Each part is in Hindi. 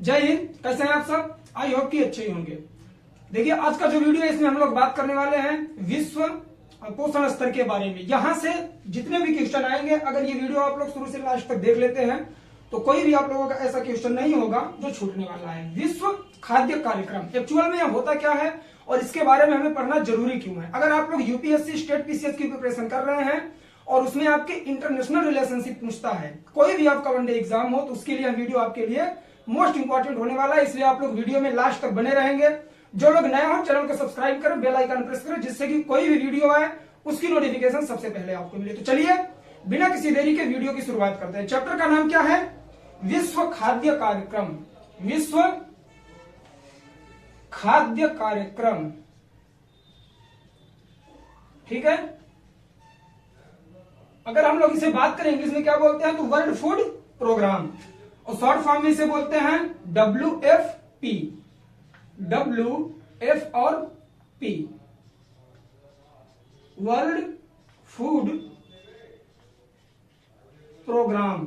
जय हिंद। कैसे हैं आप सब? आई होप कि अच्छे ही होंगे। देखिए आज का जो वीडियो है इसमें हम लोग बात करने वाले हैं विश्व पोषण स्तर के बारे में। यहां से जितने भी क्वेश्चन आएंगे, अगर ये वीडियो आप लोग शुरू से लास्ट तक देख लेते हैं तो कोई भी आप लोगों का ऐसा क्वेश्चन नहीं होगा जो छूटने वाला है। विश्व खाद्य कार्यक्रम एक्चुअल में होता क्या है और इसके बारे में हमें पढ़ना जरूरी क्यों है। अगर आप लोग यूपीएससी स्टेट पीसीएस की प्रिपरेशन कर रहे हैं और उसमें आपके इंटरनेशनल रिलेशनशिप पूछता है, कोई भी आपका वनडे एग्जाम हो, तो उसके लिए वीडियो आपके लिए मोस्ट इंपॉर्टेंट होने वाला है। इसलिए आप लोग वीडियो में लास्ट तक बने रहेंगे। जो लोग नए हो चैनल को सब्सक्राइब करें, बेल आइकन प्रेस करें, जिससे कि कोई भी वीडियो आए उसकी नोटिफिकेशन सबसे पहले आपको मिले। तो चलिए बिना किसी देरी के वीडियो की शुरुआत करते हैं। चैप्टर का नाम क्या है? विश्व खाद्य कार्यक्रम। विश्व खाद्य कार्यक्रम, ठीक है। अगर हम लोग इसे बात करें इंग्लिश में क्या बोलते हैं तो वर्ल्ड फूड प्रोग्राम, और शॉर्ट फॉर्म में इसे बोलते हैं WFP। WF और P, वर्ल्ड फूड प्रोग्राम,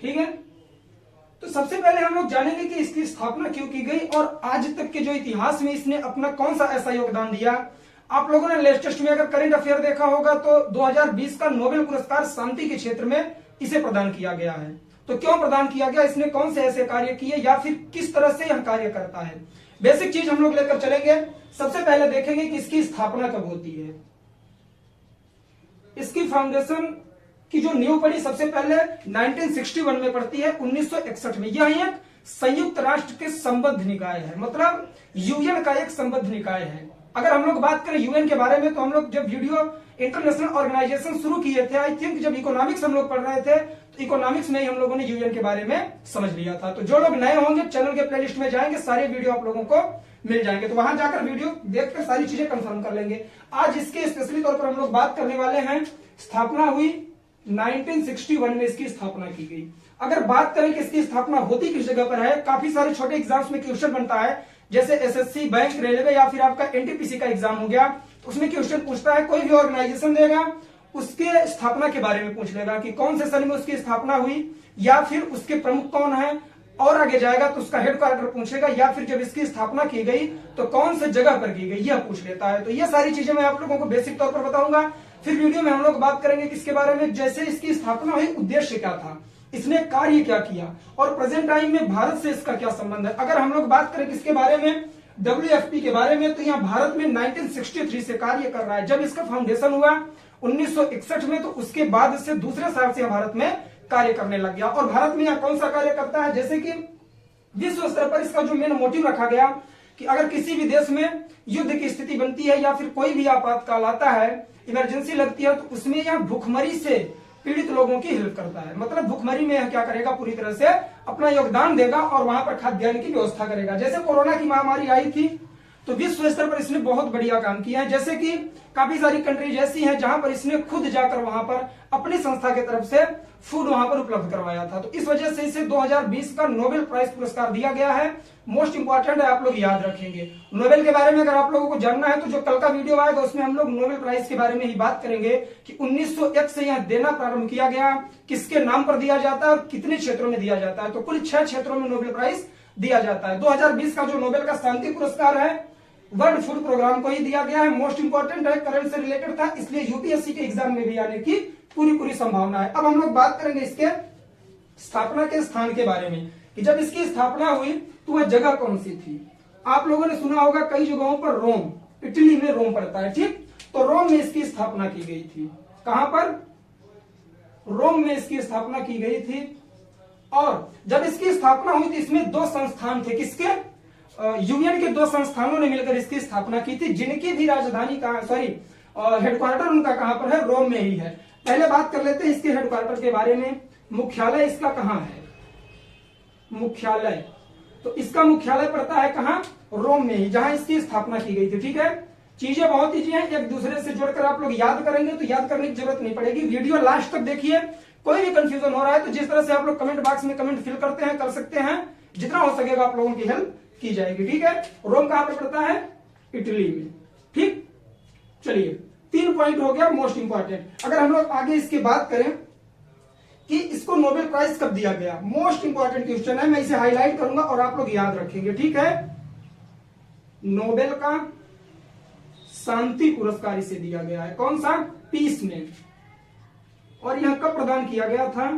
ठीक है। तो सबसे पहले हम लोग जानेंगे कि इसकी स्थापना क्यों की गई और आज तक के जो इतिहास में इसने अपना कौन सा ऐसा योगदान दिया। आप लोगों ने लेटेस्ट में अगर करंट अफेयर देखा होगा तो 2020 का नोबेल पुरस्कार शांति के क्षेत्र में इसे प्रदान किया गया है। तो क्यों प्रदान किया गया, इसने कौन से ऐसे कार्य किए या फिर किस तरह से यह कार्य करता है, बेसिक चीज हम लोग लेकर चलेंगे। सबसे पहले देखेंगे कि इसकी स्थापना कब होती है। इसकी फाउंडेशन की जो नींव पड़ी सबसे पहले 1961 में पड़ती है, 1961 में। यह एक संयुक्त राष्ट्र के संबद्ध निकाय है, मतलब यूएन का एक संबद्ध निकाय है। अगर हम लोग बात करें यूएन के बारे में तो हम लोग जब वीडियो इंटरनेशनल ऑर्गेनाइजेशन शुरू किए थे, आई थिंक जब इकोनॉमिक्स हम लोग पढ़ रहे थे तो इकोनॉमिक्स में ही हम लोगों ने यूएन के बारे में समझ लिया था। तो जो लोग नए होंगे चैनल के प्लेलिस्ट में जाएंगे, सारे वीडियो आप लोगों को मिल जाएंगे, तो वहां जाकर वीडियो देखकर सारी चीजें कंफर्म कर लेंगे। आज इसके स्पेशली तौर पर हम लोग बात करने वाले हैं। स्थापना हुई 1961 में, इसकी स्थापना की गई। अगर बात करें कि इसकी स्थापना होती किस जगह पर है, काफी सारे छोटे एग्जाम्स में क्वेश्चन बनता है, जैसे एसएससी, बैंक, रेलवे या फिर आपका एनटीपीसी का एग्जाम हो गया, तो उसमें क्वेश्चन पूछता है, कोई भी ऑर्गेनाइजेशन देगा उसके स्थापना के बारे में पूछ लेगा कि कौन से सन में उसकी स्थापना हुई या फिर उसके प्रमुख कौन है, और आगे जाएगा तो उसका हेडक्वार्टर पूछेगा, या फिर जब इसकी स्थापना की गई तो कौन से जगह पर की गई यह पूछ लेता है। तो ये सारी चीजें मैं आप लोगों को बेसिक तौर पर बताऊंगा। फिर वीडियो में हम लोग बात करेंगे किसके बारे में, जैसे इसकी स्थापना हुई, उद्देश्य क्या था, इसने कार्य क्या किया और प्रेजेंट टाइम में भारत से इसका क्या संबंध है। अगर हम लोग बात करें किसके बारे में, WFP के बारे में, तो यहाँ भारत में 1963 से कार्य कर रहा है। जब इसका फाउंडेशन हुआ 1961 में, तो उसके बाद से दूसरे साल से भारत में कार्य करने लग गया। और भारत में यहाँ कौन सा कार्य करता है, जैसे कि विश्व स्तर पर इसका जो मेन मोटिव रखा गया कि अगर किसी भी देश में युद्ध की स्थिति बनती है या फिर कोई भी आपातकाल आता है, इमरजेंसी लगती है, तो उसमें यह भूखमरी से पीड़ित लोगों की हेल्प करता है। मतलब भूखमरी में यह क्या करेगा, पूरी तरह से अपना योगदान देगा और वहां पर खाद्यान्न की व्यवस्था करेगा। जैसे कोरोना की महामारी आई थी तो विश्व स्तर पर इसने बहुत बढ़िया काम किया है। जैसे कि काफी सारी कंट्रीज ऐसी हैं जहां पर इसने खुद जाकर वहां पर अपनी संस्था की तरफ से फूड वहां पर उपलब्ध करवाया था। तो इस वजह से इसे 2020 का नोबेल प्राइज पुरस्कार दिया गया है। मोस्ट इंपॉर्टेंट है, आप लोग याद रखेंगे। नोबेल के बारे में अगर आप लोगों को जानना है तो जो कल का वीडियो आएगा उसमें हम लोग नोबेल प्राइज के बारे में ही बात करेंगे कि 1901 से यह देना प्रारंभ किया गया, किसके नाम पर दिया जाता है और कितने क्षेत्रों में दिया जाता है। तो कुल 6 क्षेत्रों में नोबेल प्राइज दिया जाता है। 2020 का जो नोबेल का शांति पुरस्कार है वर्ल्ड फूड प्रोग्राम को ही दिया गया है। मोस्ट इंपॉर्टेंट है, करंट से रिलेटेड था, इसलिए यूपीएससी के एग्जाम में भी आने की पूरी संभावना है। अब हम लोग बात करेंगे इसके स्थापना के स्थान के बारे में कि जब इसकी स्थापना हुई तो वह जगह कौन सी थी। आप लोगों ने सुना होगा कई जगहों पर रोम, इटली में रोम पड़ता है, ठीक। तो रोम में इसकी स्थापना की गई थी। कहां पर? रोम में इसकी स्थापना की गई थी। और जब इसकी स्थापना हुई तो इसमें 2 संस्थान थे, किसके? यूनियन के 2 संस्थानों ने मिलकर इसकी स्थापना की थी, जिनकी भी राजधानी हेडक्वार्टर उनका कहां पर है, रोम में ही है। पहले बात कर लेते हैं इसके हेडक्वार्टर के बारे में। मुख्यालय इसका कहां है? मुख्यालय, तो इसका मुख्यालय पड़ता है कहां? रोम में ही, जहां इसकी स्थापना की गई थी, ठीक है। चीजें बहुत ईजी हैं, एक दूसरे से जोड़कर आप लोग याद करेंगे तो याद करने की जरूरत नहीं पड़ेगी। वीडियो लास्ट तक देखिए, कोई भी कंफ्यूजन हो रहा है तो जिस तरह से आप लोग कमेंट बॉक्स में कमेंट फिल करते हैं, कर सकते हैं, जितना हो सकेगा आप लोगों की हेल्प की जाएगी, ठीक है। रोम कहां पर पड़ता है? इटली में, ठीक। चलिए 3 पॉइंट हो गया मोस्ट इंपॉर्टेंट। अगर हम लोग आगे इसकी बात करें कि इसको नोबेल प्राइज कब दिया गया। मोस्ट इंपॉर्टेंट क्वेश्चन है, मैं इसे हाईलाइट करूंगा और आप लोग याद रखेंगे, ठीक है। नोबेल का शांति पुरस्कार इसे दिया गया है, कौन सा, पीस में। और यह कब प्रदान किया गया था,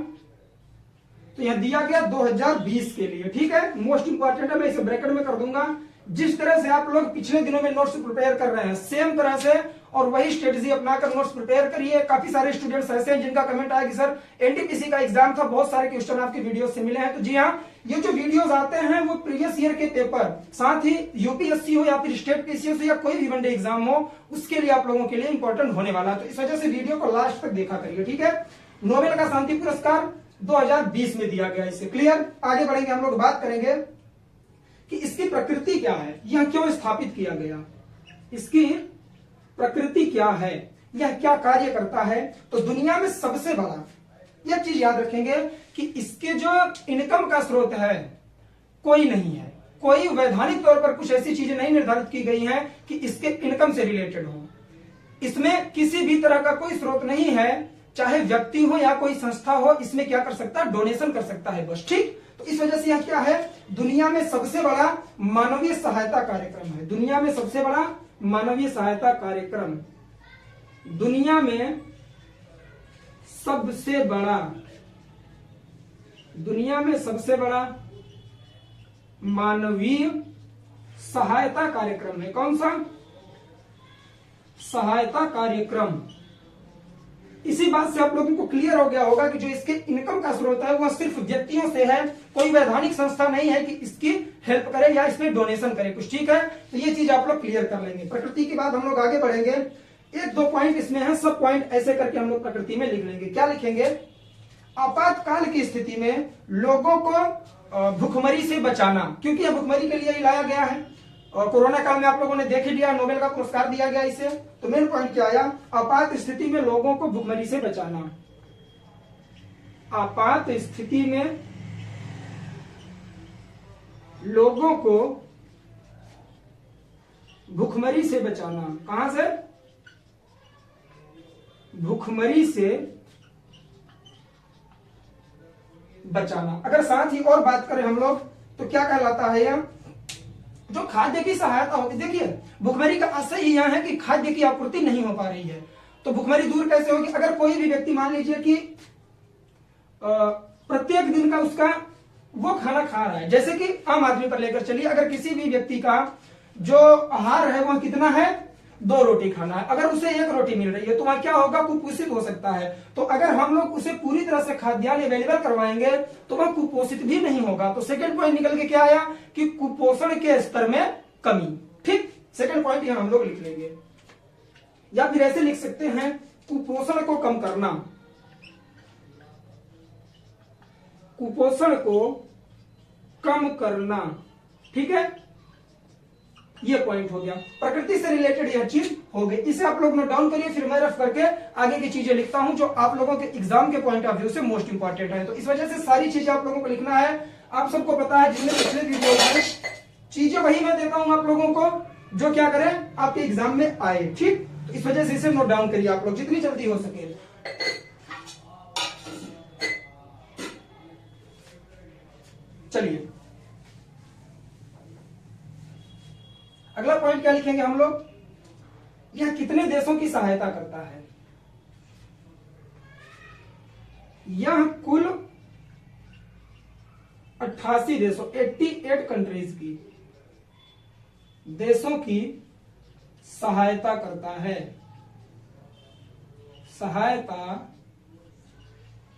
तो यह दिया गया 2020 के लिए, ठीक है। मोस्ट इंपॉर्टेंट है, मैं इसे ब्रैकेट में कर दूंगा। जिस तरह से आप लोग पिछले दिनों में नोट्स प्रिपेयर कर रहे हैं, सेम तरह से और वही स्ट्रेटेजी अपनाकर नोट्स प्रिपेयर करिए। काफी सारे स्टूडेंट्स ऐसे हैं जिनका कमेंट आया कि सर एनटीपीसी का एग्जाम था, बहुत सारे क्वेश्चन आपके वीडियो से मिले हैं। तो जी हाँ, ये जो वीडियोस आते हैं वो प्रीवियस ईयर के पेपर, साथ ही यूपीएससी हो या फिर स्टेट पीसीएस हो या कोई भी वनडे एग्जाम हो, उसके लिए आप लोगों के लिए इंपॉर्टेंट होने वाला है। तो इस वजह से वीडियो को लास्ट तक देखा करिए, ठीक है। नोबेल का शांति पुरस्कार 2020 में दिया गया, इसे क्लियर। आगे बढ़ेंगे, हम लोग बात करेंगे कि इसकी प्रकृति क्या है, यह क्यों स्थापित किया गया, इसकी प्रकृति क्या है, यह क्या कार्य करता है। तो दुनिया में सबसे बड़ा, यह चीज याद रखेंगे कि इसके जो इनकम का स्रोत है कोई नहीं है, कोई वैधानिक तौर पर कुछ ऐसी चीजें नहीं निर्धारित की गई हैं कि इसके इनकम से रिलेटेड हो। इसमें किसी भी तरह का कोई स्रोत नहीं है, चाहे व्यक्ति हो या कोई संस्था हो, इसमें क्या कर सकता है, डोनेशन कर सकता है बस, ठीक। तो इस वजह से यह क्या है, दुनिया में सबसे बड़ा मानवीय सहायता कार्यक्रम है। दुनिया में सबसे बड़ा मानवीय सहायता कार्यक्रम, दुनिया में सबसे बड़ा, दुनिया में सबसे बड़ा मानवीय सहायता कार्यक्रम है। कौन सा, सहायता कार्यक्रम। इसी बात से आप लोगों को क्लियर हो गया होगा कि जो इसके इनकम का स्रोत है वह सिर्फ व्यक्तियों से है, कोई वैधानिक संस्था नहीं है कि इसकी हेल्प करे या इसमें डोनेशन करे कुछ, ठीक है। तो ये चीज आप लोग क्लियर कर लेंगे। प्रकृति के बाद हम लोग आगे बढ़ेंगे, एक दो पॉइंट इसमें है, सब पॉइंट ऐसे करके हम लोग प्रकृति में लिख लेंगे। क्या लिखेंगे, आपातकाल की स्थिति में लोगों को भुखमरी से बचाना, क्योंकि यह भुखमरी के लिए ही लाया गया है। और कोरोना काल में आप लोगों ने देख ही लिया, नोबेल का पुरस्कार दिया गया इसे। तो मेन पॉइंट क्या आया, आपात स्थिति में लोगों को भुखमरी से बचाना। आपात स्थिति में लोगों को भुखमरी से बचाना। कहां से, भुखमरी से बचाना। अगर साथ ही और बात करें हम लोग तो क्या कहलाता है यह, जो खाद्य की सहायता होती। देखिए भुखमरी का आशय ही यह है कि खाद्य की आपूर्ति नहीं हो पा रही है, तो भुखमरी दूर कैसे होगी। अगर कोई भी व्यक्ति मान लीजिए कि प्रत्येक दिन का उसका वो खाना खा रहा है, जैसे कि आम आदमी पर लेकर चलिए, अगर किसी भी व्यक्ति का जो आहार है वह कितना है, 2 रोटी खाना है, अगर उसे 1 रोटी मिल रही है तो वह क्या होगा, कुपोषित हो सकता है। तो अगर हम लोग उसे पूरी तरह से खाद्यान्न अवेलेबल करवाएंगे तो वह कुपोषित भी नहीं होगा। तो सेकंड पॉइंट निकल के क्या आया कि कुपोषण के स्तर में कमी, ठीक। सेकंड पॉइंट यहां हम लोग लिख लेंगे, या फिर ऐसे लिख सकते हैं, कुपोषण को कम करना, कुपोषण को कम करना, ठीक है। ये पॉइंट हो गया, प्रकृति से रिलेटेड यह चीज हो गई। इसे आप लोग नोट डाउन करिए, फिर मैं रफ करके आगे की चीजें लिखता हूं जो आप लोगों के एग्जाम के पॉइंट ऑफ व्यू से मोस्ट इंपॉर्टेंट है। तो इस वजह से सारी चीजें आप लोगों को लिखना है। आप सबको पता है, जितने पिछले वीडियो में चीजें वही मैं देता हूं आप लोगों को जो क्या करें आपके एग्जाम में आए, ठीक। तो इस वजह से इसे नोट डाउन करिए आप लोग जितनी जल्दी हो सके। चलिए अगला पॉइंट क्या लिखेंगे हम लोग, यह कितने देशों की सहायता करता है। यह कुल 88 देशों 88 कंट्रीज की देशों की सहायता करता है, सहायता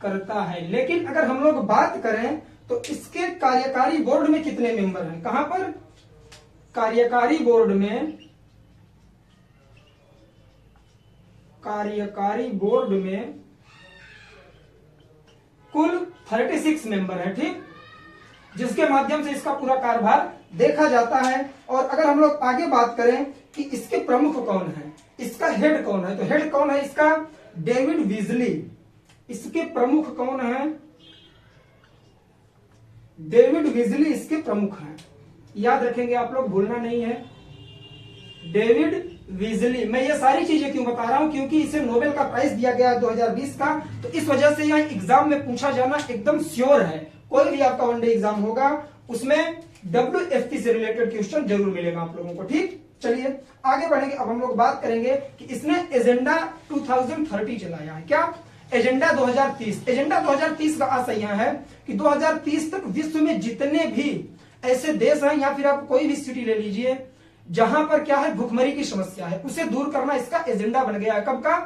करता है। लेकिन अगर हम लोग बात करें तो इसके कार्यकारी बोर्ड में कितने मेंबर हैं, कहां पर, कार्यकारी बोर्ड में, कार्यकारी बोर्ड में कुल 36 मेंबर है, ठीक, जिसके माध्यम से इसका पूरा कार्यभार देखा जाता है। और अगर हम लोग आगे बात करें कि इसके प्रमुख कौन है, इसका हेड कौन है, तो हेड कौन है इसका, डेविड विजली। इसके प्रमुख कौन है, डेविड विजली इसके प्रमुख हैं। याद रखेंगे आप लोग, भूलना नहीं है, डेविड विजली। मैं ये सारी चीजें क्यों बता रहा हूं, क्योंकि इसे नोबेल का प्राइज दिया गया है 2020 का, तो इस वजह से यह एग्जाम में पूछा जाना एकदम श्योर है। कोई भी आपका वनडे एग्जाम होगा उसमें WFP से रिलेटेड क्वेश्चन जरूर मिलेगा आप लोगों को। ठीक, चलिए आगे बढ़ेंगे। अब हम लोग बात करेंगे कि इसने एजेंडा 2030 चलाया है। क्या? एजेंडा 2030। एजेंडा 2030 का आशय यह है कि 2030 तक विश्व में जितने भी ऐसे देश हैं, या फिर आप कोई भी सिटी ले लीजिए जहां पर क्या है भूखमरी की समस्या है, उसे दूर करना इसका एजेंडा बन गया है। कब का?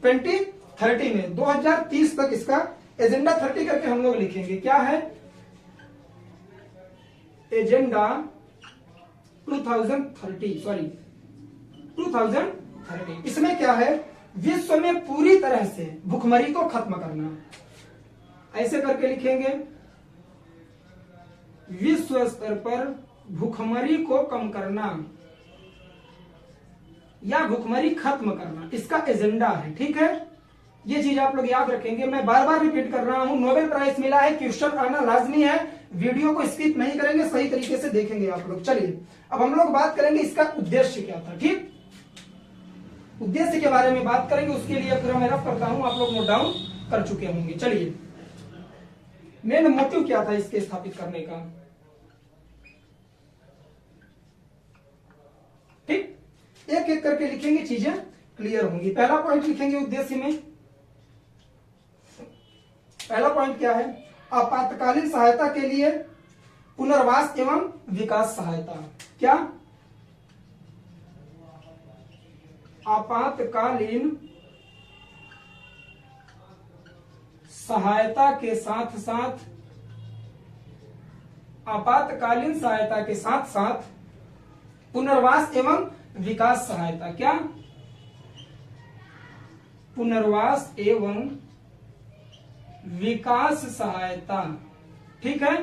2030 में, 2030 तक इसका एजेंडा 30 करके हम लोग लिखेंगे। क्या है? एजेंडा 2030। इसमें क्या है? विश्व में पूरी तरह से भूखमरी को खत्म करना, ऐसे करके लिखेंगे। विश्व स्तर पर भूखमरी को कम करना या भूखमरी खत्म करना इसका एजेंडा है। ठीक है, ये चीज आप लोग याद रखेंगे। मैं बार बार रिपीट कर रहा हूं, नोबेल प्राइज मिला है, क्वेश्चन आना लाजमी है, वीडियो को स्किप नहीं करेंगे, सही तरीके से देखेंगे आप लोग। चलिए अब हम लोग बात करेंगे इसका उद्देश्य क्या था। ठीक, उद्देश्य के बारे में बात करेंगे, उसके लिए फिर मैं रफ करता हूं, आप लोग नोट डाउन कर चुके होंगे। चलिए, मेन मोटिव क्या था इसके स्थापित करने का। ठीक, एक एक करके लिखेंगे, चीजें क्लियर होंगी। पहला पॉइंट लिखेंगे उद्देश्य में। पहला पॉइंट क्या है? आपातकालीन सहायता के लिए पुनर्वास एवं विकास सहायता। क्या? आपातकालीन सहायता के साथ साथ पुनर्वास एवं विकास सहायता। क्या? पुनर्वास एवं विकास सहायता। ठीक है,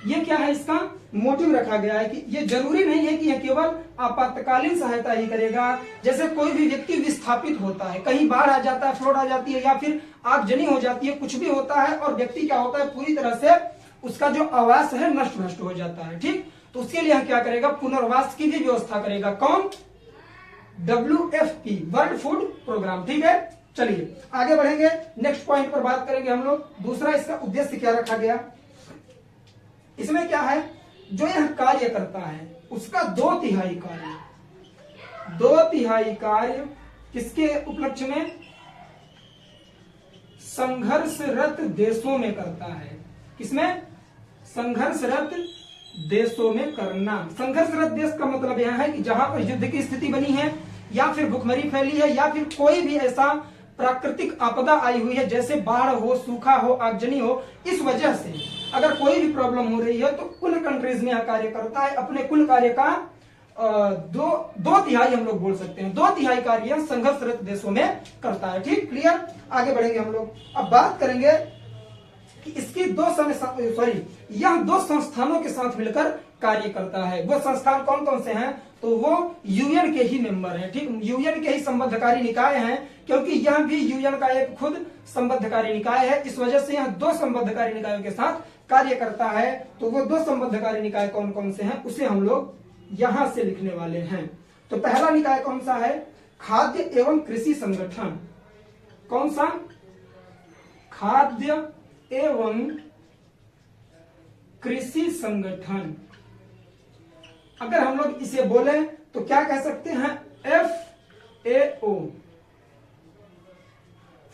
ये क्या है? इसका मोटिव रखा गया है कि ये जरूरी नहीं है कि यह केवल आपातकालीन सहायता ही करेगा। जैसे कोई भी व्यक्ति विस्थापित होता है, कहीं बाढ़ आ जाता है, फ्लड आ जाती है, या फिर आगजनी हो जाती है, कुछ भी होता है, और व्यक्ति क्या होता है, पूरी तरह से उसका जो आवास है नष्ट भ्रष्ट हो जाता है। ठीक, तो उसके लिए क्या करेगा? पुनर्वास की भी व्यवस्था करेगा। कौन? WFP, world food programme. ठीक है, चलिए आगे बढ़ेंगे, नेक्स्ट पॉइंट पर बात करेंगे हम लोग। दूसरा इसका उद्देश्य क्या रखा गया? इसमें क्या है? जो यह कार्य करता है उसका 2/3 कार्य किसके उपलक्ष्य में? संघर्षरत देशों में करता है। किसमें? संघर्षरत देशों में करना। संघर्षरत देश का मतलब यह है कि जहां पर युद्ध की स्थिति बनी है, या फिर भूखमरी फैली है, या फिर कोई भी ऐसा प्राकृतिक आपदा आई हुई है, जैसे बाढ़ हो, सूखा हो, आगजनी हो, इस वजह से अगर कोई भी प्रॉब्लम हो रही है तो उन कंट्रीज में यह कार्य करता है। अपने कुल कार्य का 2/3 हम लोग बोल सकते हैं, 2/3 कार्य संघर्षरत देशों में करता है। ठीक, क्लियर? आगे बढ़ेंगे हम लोग। अब बात करेंगे कि इसकी यह 2 संस्थानों के साथ मिलकर कार्य करता है। वो संस्थान कौन कौन से हैं? तो वो यूएन के ही मेंबर हैं। ठीक, यूएन के ही संबद्धकारी निकाय हैं, क्योंकि यह भी यूएन का एक खुद संबद्धकारी निकाय है। इस वजह से यह 2 संबद्धकारी निकायों के साथ कार्य करता है। तो वो 2 संबद्धकारी निकाय कौन कौन से हैं उसे हम लोग यहां से लिखने वाले हैं। तो पहला निकाय कौन सा है? खाद्य एवं कृषि संगठन। कौन सा? खाद्य एवं कृषि संगठन। अगर हम लोग इसे बोले तो क्या कह सकते हैं? FAO,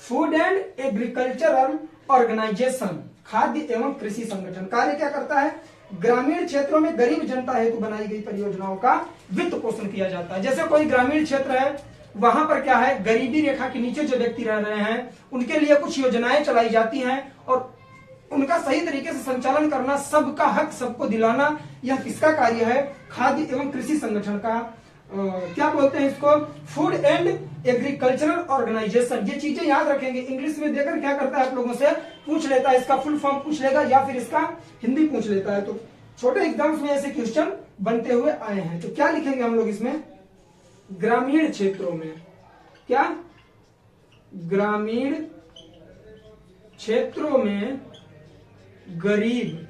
food and agricultural organisation. खाद्य एवं कृषि संगठन कार्य क्या करता है? ग्रामीण क्षेत्रों में गरीब जनता हेतु बनाई गई परियोजनाओं का वित्त पोषण किया जाता है। जैसे कोई ग्रामीण क्षेत्र है, वहां पर क्या है, गरीबी रेखा के नीचे जो व्यक्ति रह रहे हैं उनके लिए कुछ योजनाएं चलाई जाती हैं, और उनका सही तरीके से संचालन करना, सबका हक सबको दिलाना, यह किसका कार्य है? खाद्य एवं कृषि संगठन का। क्या बोलते हैं इसको? Food and agricultural organisation. ये चीजें याद रखेंगे। इंग्लिश में देकर क्या करता है, आप लोगों से पूछ लेता है, इसका फुल फॉर्म पूछ लेगा, या फिर इसका हिंदी पूछ लेता है। तो छोटे एग्जाम्स में ऐसे क्वेश्चन बनते हुए आए हैं। तो क्या लिखेंगे हम लोग इसमें? ग्रामीण क्षेत्रों में। क्या? ग्रामीण क्षेत्रों में गरीब,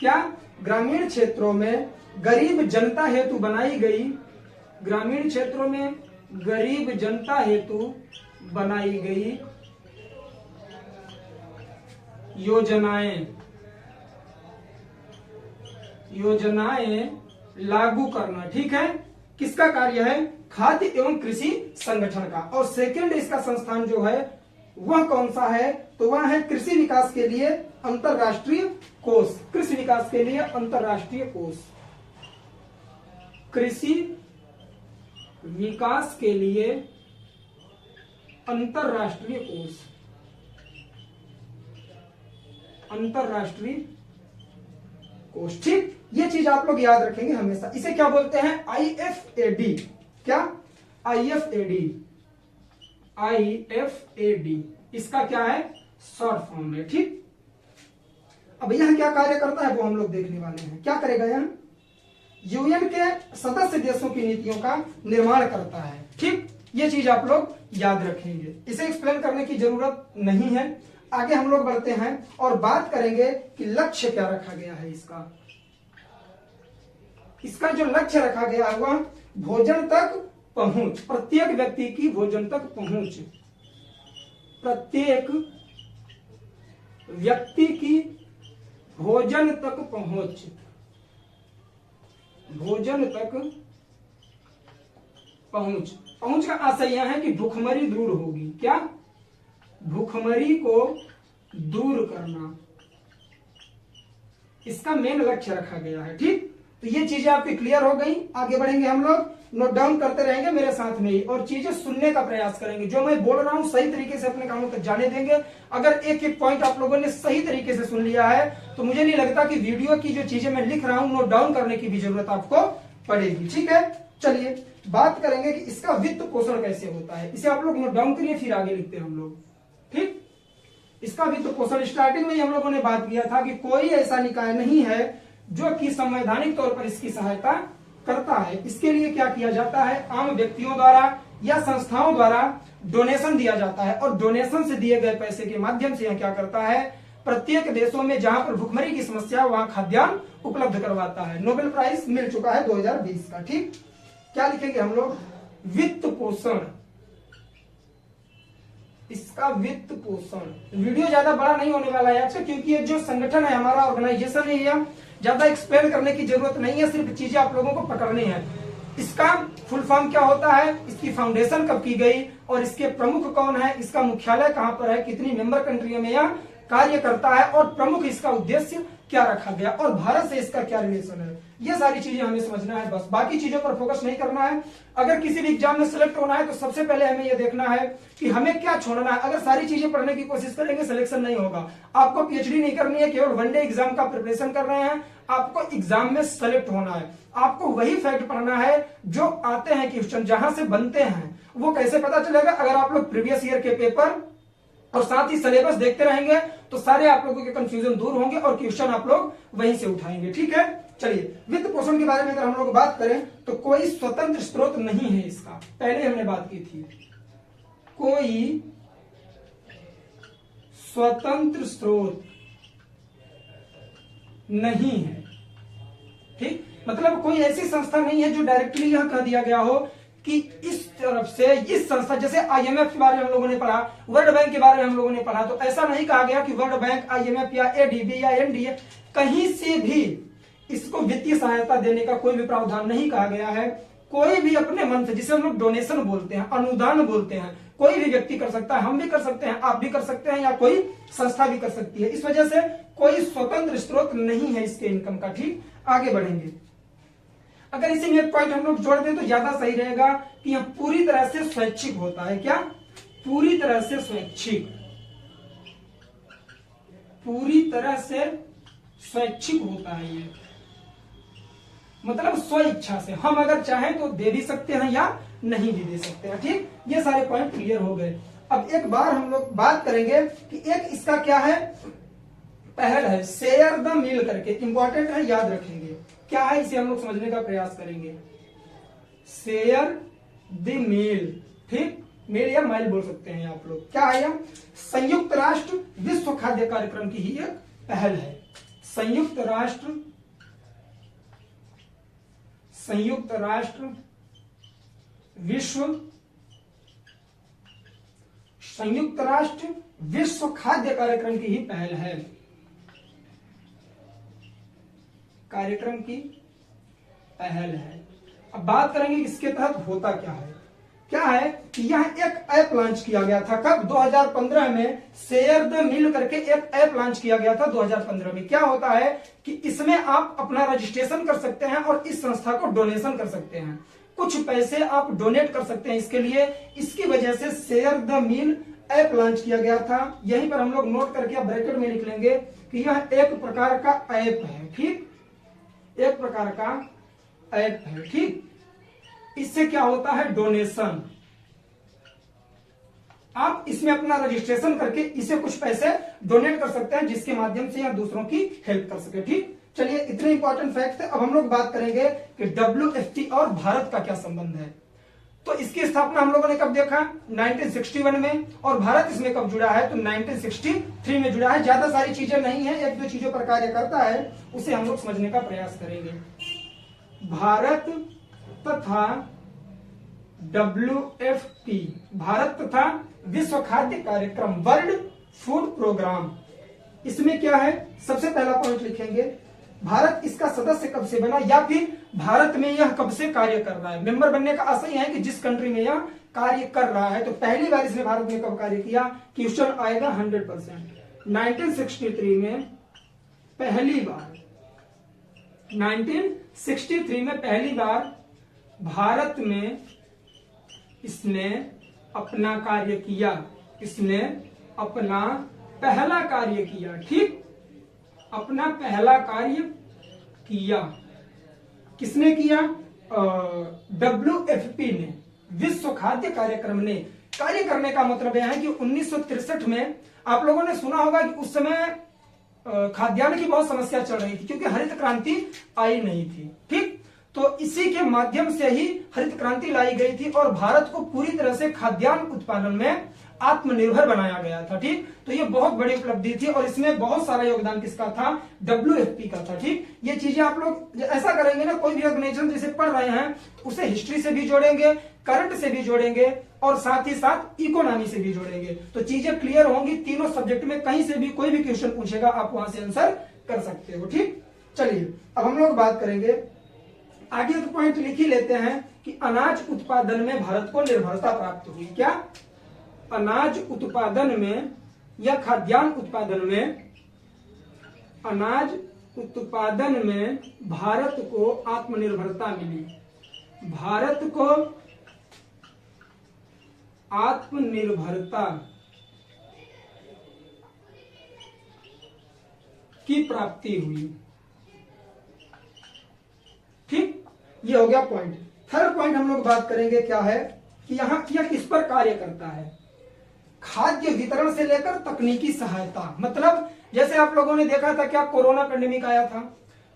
क्या ग्रामीण क्षेत्रों में गरीब जनता हेतु बनाई गई, ग्रामीण क्षेत्रों में गरीब जनता हेतु बनाई गई योजनाएं लागू करना। ठीक है, किसका कार्य है? खाद्य एवं कृषि संगठन का। और सेकंड इसका संस्थान जो है वह कौन सा है? तो वह है कृषि विकास के लिए अंतरराष्ट्रीय कोष। कृषि विकास के लिए अंतरराष्ट्रीय कोष, कृषि विकास के लिए अंतरराष्ट्रीय कोष, अंतरराष्ट्रीय कोष। ठीक, ये चीज आप लोग याद रखेंगे हमेशा। इसे क्या बोलते हैं? IFAD। क्या? IFAD। IFAD इसका क्या है? शॉर्ट फॉर्म है। ठीक, अब यह क्या कार्य करता है वो हम लोग देखने वाले हैं। क्या करेगा यह? यूएन के सदस्य देशों की नीतियों का निर्माण करता है। ठीक, ये चीज आप लोग याद रखेंगे, इसे एक्सप्लेन करने की जरूरत नहीं है। आगे हम लोग बढ़ते हैं और बात करेंगे कि लक्ष्य क्या रखा गया है इसका। इसका जो लक्ष्य रखा गया है वह भोजन तक पहुंच, प्रत्येक व्यक्ति की भोजन तक पहुंच, प्रत्येक व्यक्ति की भोजन तक पहुंच, भोजन तक पहुंच। पहुंच का आशय यह है कि भूखमरी दूर होगी। क्या? भूखमरी को दूर करना, इसका मेन लक्ष्य रखा गया है। ठीक, तो ये चीजें आपकी क्लियर हो गई। आगे बढ़ेंगे हम लोग, नोट डाउन करते रहेंगे मेरे साथ में ही और चीजें सुनने का प्रयास करेंगे। जो मैं बोल रहा हूं सही तरीके से अपने कानों तक जाने देंगे। अगर एक एक पॉइंट आप लोगों ने सही तरीके से सुन लिया है तो मुझे नहीं लगता कि वीडियो की जो चीजें मैं लिख रहा हूं नोट डाउन करने की भी जरूरत आपको पड़ेगी। ठीक है, चलिए बात करेंगे कि इसका वित्त पोषण कैसे होता है। इसे आप लोग नोट डाउन करिए, फिर आगे लिखते हैं हम लोग। ठीक, इसका वित्त पोषण स्टार्टिंग में ही हम लोगों ने बात किया था कि कोई ऐसा निकाय नहीं है जो कि संवैधानिक तौर पर इसकी सहायता करता है। इसके लिए क्या किया जाता है? आम व्यक्तियों द्वारा या संस्थाओं द्वारा डोनेशन दिया जाता है और डोनेशन से दिए गए पैसे के माध्यम से यह क्या करता है? प्रत्येक देशों में जहां पर भूखमरी की समस्या है वहां खाद्यान्न उपलब्ध करवाता है। नोबेल प्राइज मिल चुका है 2020 का। ठीक, क्या लिखेंगे हम लोग? वित्त पोषण, इसका वित्त पोषण। वीडियो ज्यादा बड़ा नहीं होने वाला है आपसे, क्योंकि ये जो संगठन है हमारा, ऑर्गेनाइजेशन है, यह ज्यादा एक्सप्लेन करने की जरूरत नहीं है, सिर्फ चीजें आप लोगों को पकड़नी है। इसका फुल फॉर्म क्या होता है, इसकी फाउंडेशन कब की गई और इसके प्रमुख कौन है, इसका मुख्यालय कहां पर है, कितनी मेंबर कंट्रियों में यह कार्य करता है और प्रमुख इसका उद्देश्य क्या रखा गया और भारत से इसका क्या रिलेशन है, ये सारी चीजें हमें समझना है। बस बाकी चीजों पर फोकस नहीं करना है। अगर किसी भी एग्जाम में सिलेक्ट होना है तो सबसे पहले हमें यह देखना है कि हमें क्या छोड़ना है। अगर सारी चीजें पढ़ने की कोशिश करेंगे सिलेक्शन नहीं होगा। आपको पीएचडी नहीं करनी है, केवल वनडे एग्जाम का प्रिपरेशन कर रहे हैं, आपको एग्जाम में सेलेक्ट होना है। आपको वही फैक्ट पढ़ना है जो आते हैं क्वेश्चन, जहां से बनते हैं। वो कैसे पता चलेगा? अगर आप लोग प्रीवियस ईयर के पेपर और साथ ही सिलेबस देखते रहेंगे तो सारे आप लोगों के कंफ्यूजन दूर होंगे और क्वेश्चन आप लोग वहीं से उठाएंगे। ठीक है, चलिए वित्त पोषण के बारे में अगर हम लोग बात करें तो कोई स्वतंत्र स्रोत नहीं है इसका, पहले हमने बात की थी। कोई स्वतंत्र स्रोत नहीं है। ठीक, मतलब कोई ऐसी संस्था नहीं है जो डायरेक्टली यह कह दिया गया हो कि इस तरफ से इस संस्था, जैसे आईएमएफ के बारे में हम लोगों ने पढ़ा, वर्ल्ड बैंक के बारे में हम लोगों ने पढ़ा, तो ऐसा नहीं कहा गया कि वर्ल्ड बैंक, आईएमएफ या एडीबी या एनडीए कहीं से भी इसको वित्तीय सहायता देने का कोई भी प्रावधान नहीं कहा गया है। कोई भी अपने मन से, जिसे हम लोग डोनेशन बोलते हैं, अनुदान बोलते हैं, कोई भी व्यक्ति कर सकता है, हम भी कर सकते हैं, आप भी कर सकते हैं, या कोई संस्था भी कर सकती है। इस वजह से कोई स्वतंत्र स्रोत नहीं है इसके इनकम का। ठीक, आगे बढ़ेंगे। अगर इसी में एक पॉइंट हम लोग जोड़ दें तो ज्यादा सही रहेगा कि यह पूरी तरह से स्वैच्छिक होता है। क्या? पूरी तरह से स्वैच्छिक, पूरी तरह से स्वैच्छिक होता है ये, मतलब स्व इच्छा से। हम अगर चाहें तो दे भी सकते हैं या नहीं भी दे सकते हैं। ठीक, ये सारे पॉइंट क्लियर हो गए। अब एक बार हम लोग बात करेंगे कि एक इसका क्या है, पहल है शेयर द मील करके, इंपॉर्टेंट है, याद रखेंगे। क्या है इसे हम लोग समझने का प्रयास करेंगे। शेयर द मील, ठीक, मील या माइल बोल सकते हैं आप लोग। क्या है यह? संयुक्त राष्ट्र विश्व खाद्य कार्यक्रम की ही एक पहल है। संयुक्त राष्ट्र संयुक्त राष्ट्र विश्व खाद्य कार्यक्रम की ही पहल है, कार्यक्रम की पहल है। अब बात करेंगे इसके तहत होता क्या है कि यहाँ एक ऐप लॉन्च किया गया था। कब? 2015 में शेयर द मील करके एक ऐप लॉन्च किया गया था 2015 में। क्या होता है कि इसमें आप अपना रजिस्ट्रेशन कर सकते हैं और इस संस्था को डोनेशन कर सकते हैं, कुछ पैसे आप डोनेट कर सकते हैं इसके लिए। इसकी वजह से share the meal app launch किया गया था। यहीं पर हम लोग नोट करके ब्रैकेट में लिख लेंगे कि यह एक प्रकार का ऐप है, ठीक, एक प्रकार का ऐप है, ठीक। इससे क्या होता है? डोनेशन। आप इसमें अपना रजिस्ट्रेशन करके इसे कुछ पैसे डोनेट कर सकते हैं, जिसके माध्यम से या दूसरों की हेल्प कर सके, ठीक। चलिए, इतने इंपॉर्टेंट फैक्ट थे। अब हम लोग बात करेंगे कि WFP और भारत का क्या संबंध है। तो इसकी स्थापना हम लोगों ने कब देखा? 1961 में। और भारत इसमें कब जुड़ा है? तो 1963 में जुड़ा है। ज्यादा सारी चीजें नहीं है, एक दो चीजों पर कार्य करता है, उसे हम लोग समझने का प्रयास करेंगे। भारत तथा WFP, भारत तथा विश्व खाद्य कार्यक्रम, वर्ल्ड फूड प्रोग्राम, इसमें क्या है? सबसे पहला पॉइंट लिखेंगे, भारत इसका सदस्य कब से बना, या फिर भारत में यह कब से कार्य कर रहा है। मेंबर बनने का आशय है कि जिस कंट्री में यह कार्य कर रहा है। तो पहली बार इसने भारत में कब कार्य किया? क्वेश्चन आएगा 100%। 1963 में पहली बार, 1963 में पहली बार भारत में इसने अपना कार्य किया, इसने अपना पहला कार्य किया, ठीक, अपना पहला कार्य किया। किसने किया? WFP ने, विश्व खाद्य कार्यक्रम ने। कार्य करने का मतलब यह है कि 1963 में आप लोगों ने सुना होगा कि उस समय खाद्यान्न की बहुत समस्या चल रही थी, क्योंकि हरित क्रांति आई नहीं थी, ठीक। तो इसी के माध्यम से ही हरित क्रांति लाई गई थी और भारत को पूरी तरह से खाद्यान्न उत्पादन में आत्मनिर्भर बनाया गया था, ठीक। तो ये बहुत बड़ी उपलब्धि थी और इसमें बहुत सारा योगदान किसका था? WFP का था, ठीक। ये चीजें आप लोग ऐसा करेंगे ना, कोई भी ऑर्गेनाइजेशन जिसे पढ़ रहे हैं उसे हिस्ट्री से भी जोड़ेंगे, करंट से भी जोड़ेंगे और साथ ही साथ इकोनॉमी से भी जोड़ेंगे, तो चीजें क्लियर होंगी। तीनों सब्जेक्ट में कहीं से भी कोई भी क्वेश्चन पूछेगा, आप वहां से आंसर कर सकते हो, ठीक। चलिए, अब हम लोग बात करेंगे आगे। तो पॉइंट लिख ही लेते हैं कि अनाज उत्पादन में भारत को निर्भरता प्राप्त हुई। क्या? अनाज उत्पादन में या खाद्यान्न उत्पादन में, अनाज उत्पादन में भारत को आत्मनिर्भरता मिली, भारत को आत्मनिर्भरता की प्राप्ति हुई, ठीक। ये हो गया पॉइंट। थर्ड पॉइंट हम लोग बात करेंगे क्या है कि यहां यह किस पर कार्य करता है। खाद्य वितरण से लेकर तकनीकी सहायता, मतलब जैसे आप लोगों ने देखा था क्या कोरोना पैंडेमिक आया था,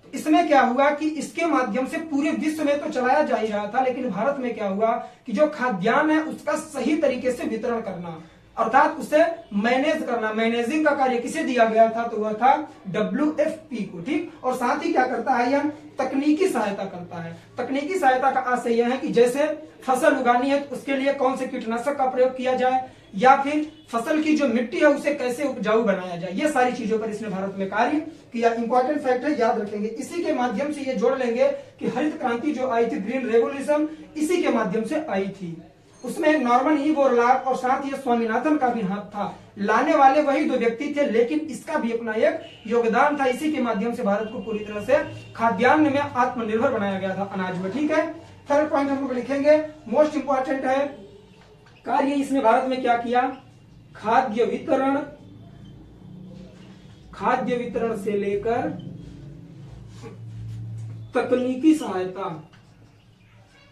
तो इसमें क्या हुआ कि इसके माध्यम से पूरे विश्व में तो चलाया जा ही रहा था, लेकिन भारत में क्या हुआ कि जो खाद्यान्न है उसका सही तरीके से वितरण करना, अर्थात उसे मैनेज करना, मैनेजिंग का कार्य किसे दिया गया था? तो वह था WFP को, ठीक। और साथ ही क्या करता है? यह तकनीकी सहायता करता है। तकनीकी सहायता का आशय यह है कि जैसे फसल उगानी है तो उसके लिए कौन से कीटनाशक का प्रयोग किया जाए, या फिर फसल की जो मिट्टी है उसे कैसे उपजाऊ बनाया जाए, ये सारी चीजों पर इसने भारत में कार्य किया। इंपॉर्टेंट फैक्ट है, याद रखेंगे। इसी के माध्यम से ये जोड़ लेंगे कि हरित क्रांति जो आई थी, ग्रीन रेवोल्यूशन, इसी के माध्यम से आई थी। उसमें नॉर्मन ई बोरलॉग और साथ ही स्वामीनाथन का भी हाथ था। लाने वाले वही दो व्यक्ति थे, लेकिन इसका भी अपना एक योगदान था। इसी के माध्यम से भारत को पूरी तरह से खाद्यान्न में आत्मनिर्भर बनाया गया था, अनाज में, ठीक है। थर्ड पॉइंट हम लोग लिखेंगे, मोस्ट इंपॉर्टेंट है कार्य इसने भारत में क्या किया? खाद्य वितरण से लेकर तकनीकी सहायता,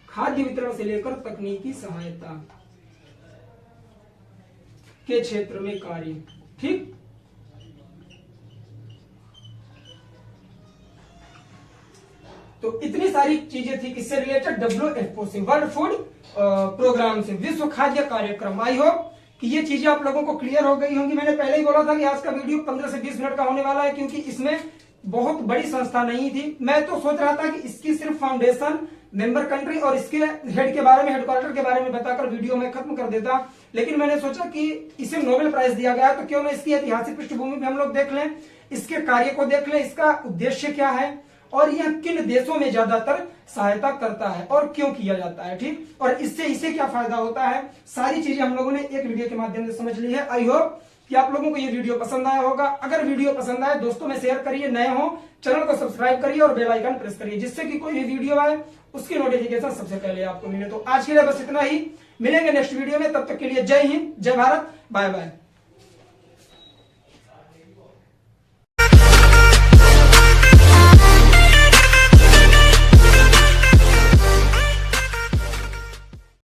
खाद्य वितरण से लेकर तकनीकी सहायता के क्षेत्र में कार्य, ठीक। तो इतनी सारी चीजें थी किससे रिलेटेड? WFP से, वर्ल्ड फूड प्रोग्राम से, विश्व खाद्य कार्यक्रम। आई होप कि ये चीजें आप लोगों को क्लियर हो गई होंगी। मैंने पहले ही बोला था कि आज का वीडियो 15 से 20 मिनट का होने वाला है, क्योंकि इसमें बहुत बड़ी संस्था नहीं थी। मैं तो सोच रहा था कि इसकी सिर्फ फाउंडेशन, मेंबर कंट्री और इसके हेड के बारे में, हेडक्वार्टर के बारे में बताकर वीडियो में खत्म कर देता, लेकिन मैंने सोचा कि इसे नोबेल प्राइज दिया गया तो क्यों ना इसकी ऐतिहासिक पृष्ठभूमि भी हम लोग देख लें, इसके कार्य को देख लें, इसका उद्देश्य क्या है और यह किन देशों में ज्यादातर सहायता करता है और क्यों किया जाता है, ठीक, और इससे इसे क्या फायदा होता है, सारी चीजें हम लोगों ने एक वीडियो के माध्यम से समझ ली है। आई होप कि आप लोगों को ये वीडियो पसंद आया होगा। अगर वीडियो पसंद आए दोस्तों में शेयर करिए, नए हो चैनल को सब्सक्राइब करिए और बेल आइकन प्रेस करिए, जिससे कि कोई भी वीडियो आए उसकी नोटिफिकेशन सबसे पहले आपको मिले। तो आज के लिए बस इतना ही, मिलेंगे नेक्स्ट वीडियो में, तब तक के लिए जय हिंद, जय भारत, बाय बाय।